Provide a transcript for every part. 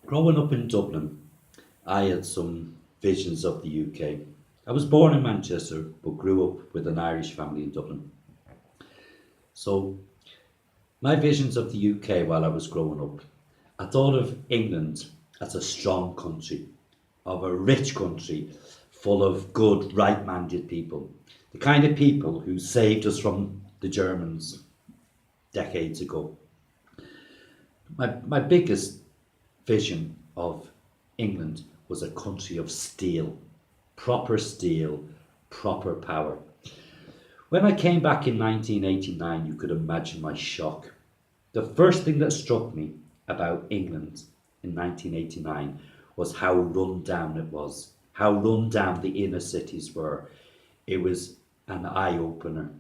Growing up in Dublin, I had some visions of the UK. I was born in Manchester but grew up with an Irish family in Dublin. So, my visions of the UK while I was growing up, I thought of England as a strong country, of a rich country full of good, right minded people. The kind of people who saved us from the Germans decades ago. My biggest vision of England was a country of steel, proper power. When I came back in 1989, you could imagine my shock. The first thing that struck me about England in 1989 was how run down it was, how run down the inner cities were. It was an eye opener.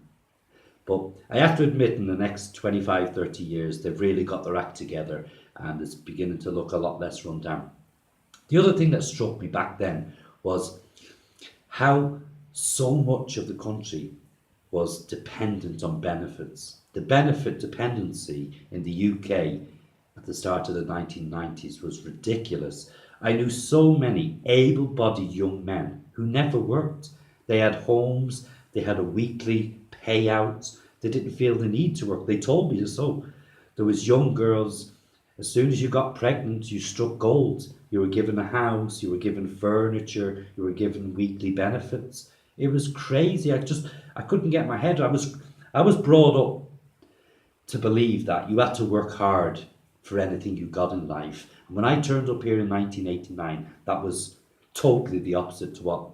But I have to admit, in the next 25, 30 years, they've really got their act together and it's beginning to look a lot less run down. The other thing that struck me back then was how so much of the country was dependent on benefits. The benefit dependency in the UK at the start of the 1990s was ridiculous. I knew so many able bodied young men who never worked. They had homes, they had a weekly payout, they didn't feel the need to work. They told me so. There was young girls, as soon as you got pregnant, you struck gold. You were given a house, you were given furniture, you were given weekly benefits. It was crazy. I couldn't get my head. I was brought up to believe that you had to work hard for anything you got in life. And when I turned up here in 1989, that was totally the opposite to what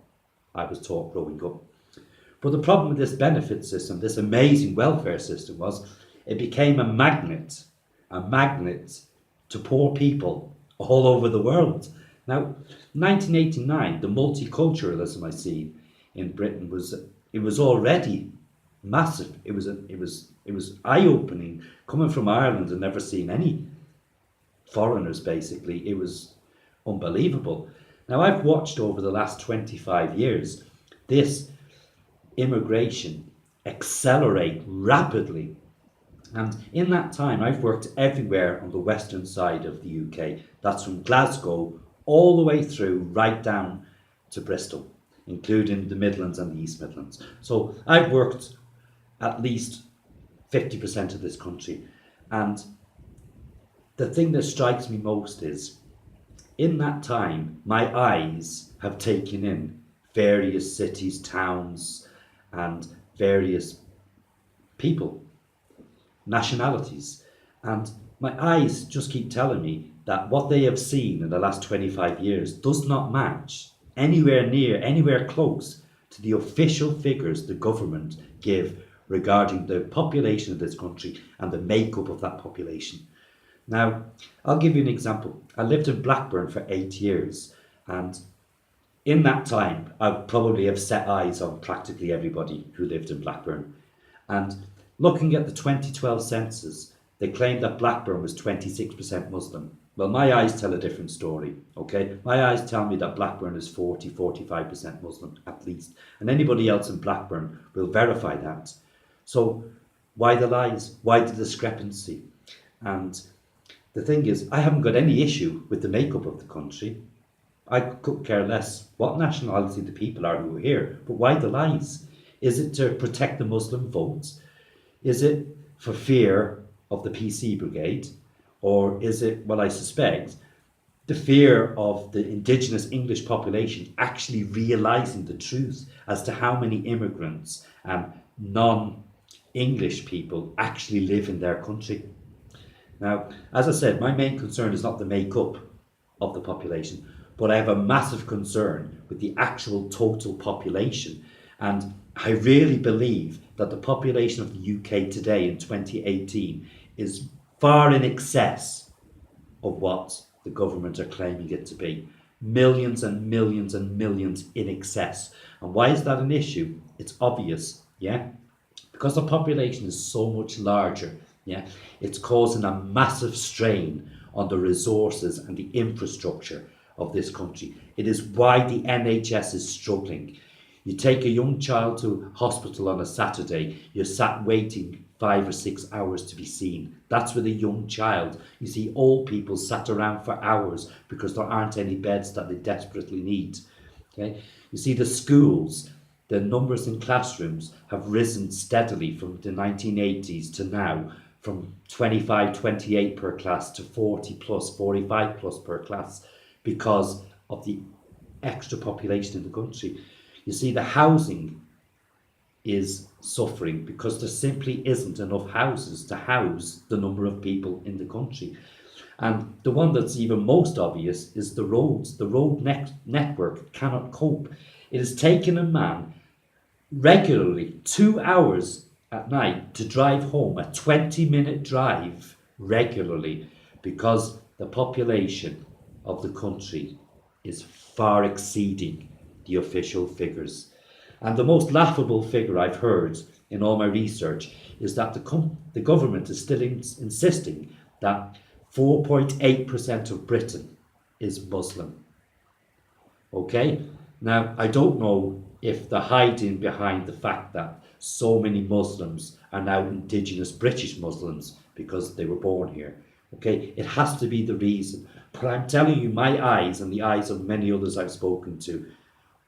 I was taught growing up. But the problem with this benefit system, this amazing welfare system, was it became a magnet to poor people all over the world. Now, 1989, the multiculturalism I see in Britain was already massive. It was eye opening coming from Ireland and never seen any foreigners. Basically, it was unbelievable. Now, I've watched over the last 25 years this immigration accelerate rapidly. And in that time, I've worked everywhere on the western side of the UK. That's from Glasgow all the way through right down to Bristol, including the Midlands and the East Midlands. So I've worked at least 50% of this country. And the thing that strikes me most is in that time, my eyes have taken in various cities, towns, and various people, nationalities. And my eyes just keep telling me that what they have seen in the last 25 years does not match anywhere near, anywhere close to the official figures the government give regarding the population of this country and the makeup of that population. Now, I'll give you an example. I lived in Blackburn for 8 years, and in that time, I probably have set eyes on practically everybody who lived in Blackburn. And looking at the 2012 census, they claimed that Blackburn was 26% Muslim. Well, my eyes tell a different story, okay? My eyes tell me that Blackburn is 45% Muslim, at least. And anybody else in Blackburn will verify that. So why the lies? Why the discrepancy? And the thing is, I haven't got any issue with the makeup of the country. I could care less what nationality the people are who are here, but why the lies? Is it to protect the Muslim votes? Is it for fear of the PC brigade? Or is it, well, I suspect, the fear of the indigenous English population actually realising the truth as to how many immigrants and non-English people actually live in their country? Now, as I said, my main concern is not the makeup of the population, but I have a massive concern with the actual total population. And I really believe that the population of the UK today in 2018 is far in excess of what the government are claiming it to be. Millions and millions and millions in excess. And why is that an issue? It's obvious, yeah? Because the population is so much larger, yeah, it's causing a massive strain on the resources and the infrastructure of this country. It is why the NHS is struggling. You take a young child to hospital on a Saturday, you're sat waiting 5 or 6 hours to be seen. That's with a young child. You see old people sat around for hours because there aren't any beds that they desperately need. Okay, you see the schools, the numbers in classrooms have risen steadily from the 1980s to now, from 25, 28 per class to 40 plus, 45 plus per class, because of the extra population in the country. You see the housing is suffering because there simply isn't enough houses to house the number of people in the country. And the one that's even most obvious is the roads. The road network cannot cope. It has taken a man regularly 2 hours at night to drive home, a 20-minute drive regularly, because the population of the country is far exceeding the official figures. And the most laughable figure I've heard in all my research is that the government is still insisting that 4.8% of Britain is Muslim. Okay? Now, I don't know if they're hiding behind the fact that so many Muslims are now indigenous British Muslims because they were born here. Okay? It has to be the reason. But I'm telling you, my eyes and the eyes of many others I've spoken to,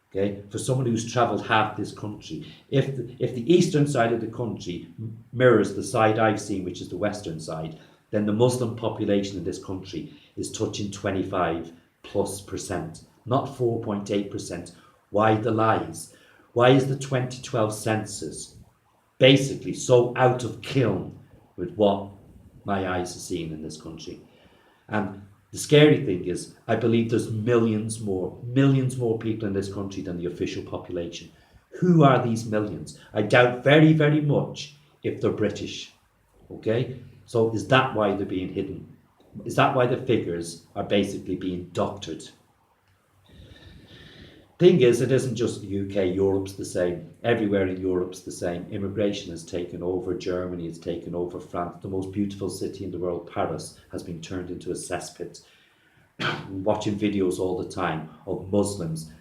okay, for someone who's travelled half this country, if the eastern side of the country mirrors the side I've seen, which is the western side, then the Muslim population in this country is touching 25+%, not 4.8%. Why the lies? Why is the 2012 census basically so out of kiln with what my eyes are seeing in this country? And the scary thing is, I believe there's millions more people in this country than the official population. Who are these millions? I doubt very, very much if they're British. Okay? So is that why they're being hidden? Is that why the figures are basically being doctored? Thing is, it isn't just the UK, Europe's the same. Everywhere in Europe's the same. Immigration has taken over. Germany has taken over. France, the most beautiful city in the world, Paris, has been turned into a cesspit. Watching videos all the time of Muslims,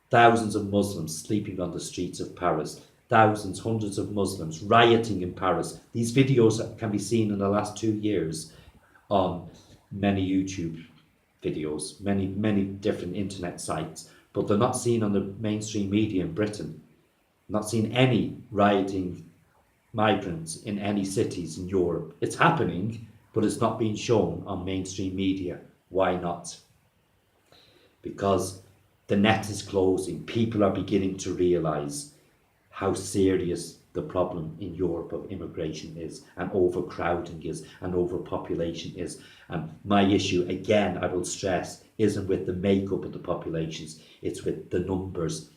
thousands of Muslims sleeping on the streets of Paris, thousands, hundreds of Muslims rioting in Paris. These videos can be seen in the last 2 years on many YouTube videos, many different internet sites. But they're not seen on the mainstream media in Britain. Not seen any rioting migrants in any cities in Europe. It's happening, but it's not being shown on mainstream media. Why not? Because the net is closing. People are beginning to realise how serious the problem in Europe of immigration is, and overcrowding is, and overpopulation is. And my issue, again, I will stress, isn't with the makeup of the populations, it's with the numbers.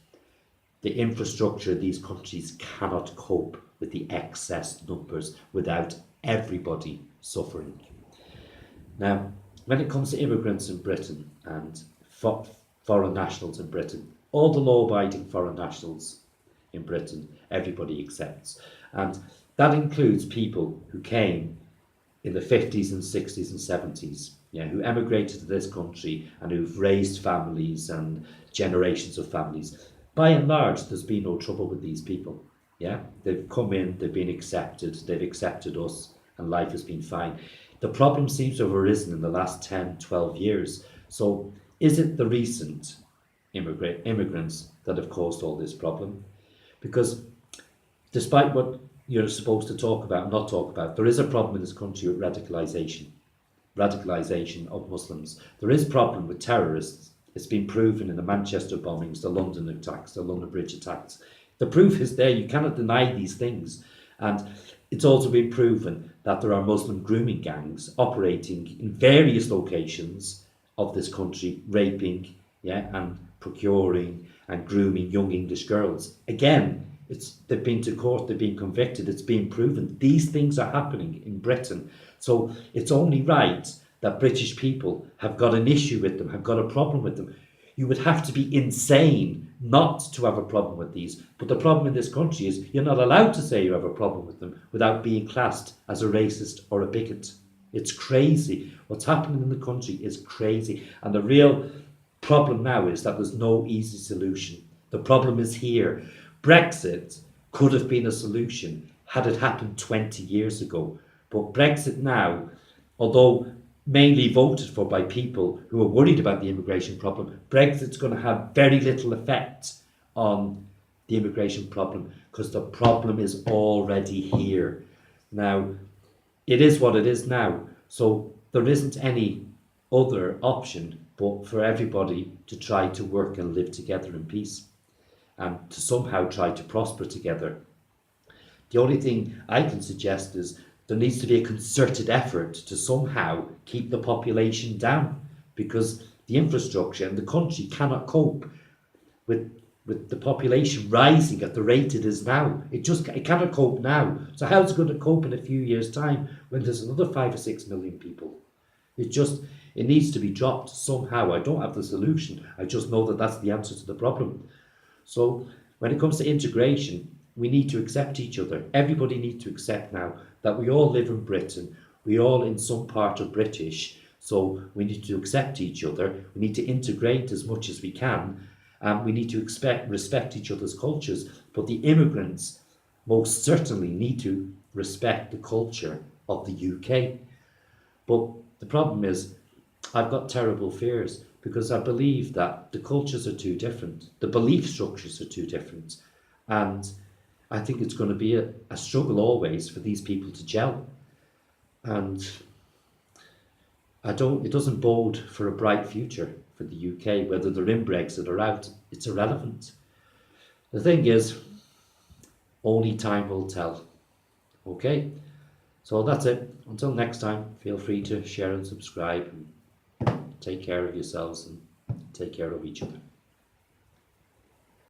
The infrastructure of these countries cannot cope with the excess numbers without everybody suffering. Now, when it comes to immigrants in Britain and foreign nationals in Britain, all the law-abiding foreign nationals in Britain, everybody accepts. And that includes people who came in the 50s and 60s and 70s, who emigrated to this country and who've raised families and generations of families. By and large, there's been no trouble with these people. They've come in, they've been accepted, they've accepted us, and life has been fine. The problem seems to have arisen in the last 10, 12 years. So is it the recent immigrants that have caused all this problem? Because despite what you're supposed to talk about, not talk about, there is a problem in this country with radicalisation of Muslims. There is a problem with terrorists. It's been proven in the Manchester bombings, the London attacks, the London Bridge attacks. The proof is there. You cannot deny these things. And it's also been proven that there are Muslim grooming gangs operating in various locations of this country, raping, and procuring and grooming young English girls. Again, they've been to court, they've been convicted, it's been proven. These things are happening in Britain. So it's only right that British people have got an issue with them, have got a problem with them. You would have to be insane not to have a problem with these. But the problem in this country is you're not allowed to say you have a problem with them without being classed as a racist or a bigot. It's crazy. What's happening in the country is crazy. And the real problem now is that there's no easy solution. The problem is here. Brexit could have been a solution had it happened 20 years ago. But Brexit now, although mainly voted for by people who are worried about the immigration problem, Brexit's going to have very little effect on the immigration problem because the problem is already here. Now, it is what it is now. So there isn't any other option but for everybody to try to work and live together in peace and to somehow try to prosper together. The only thing I can suggest is there needs to be a concerted effort to somehow keep the population down because the infrastructure and the country cannot cope with the population rising at the rate it is now. It cannot cope now. So how's it going to cope in a few years' time when there's another 5 or 6 million people? It needs to be dropped somehow. I don't have the solution. I just know that that's the answer to the problem. So when it comes to integration, we need to accept each other. Everybody needs to accept now that we all live in Britain. We all in some part are British. So we need to accept each other. We need to integrate as much as we can. We need to respect each other's cultures. But the immigrants most certainly need to respect the culture of the UK. But the problem is, I've got terrible fears because I believe that the cultures are too different. The belief structures are too different. And I think it's going to be a struggle always for these people to gel. And it doesn't bode for a bright future for the UK, whether they're in Brexit or out. It's irrelevant. The thing is, only time will tell. Okay? So that's it. Until next time, feel free to share and subscribe. And take care of yourselves and take care of each other.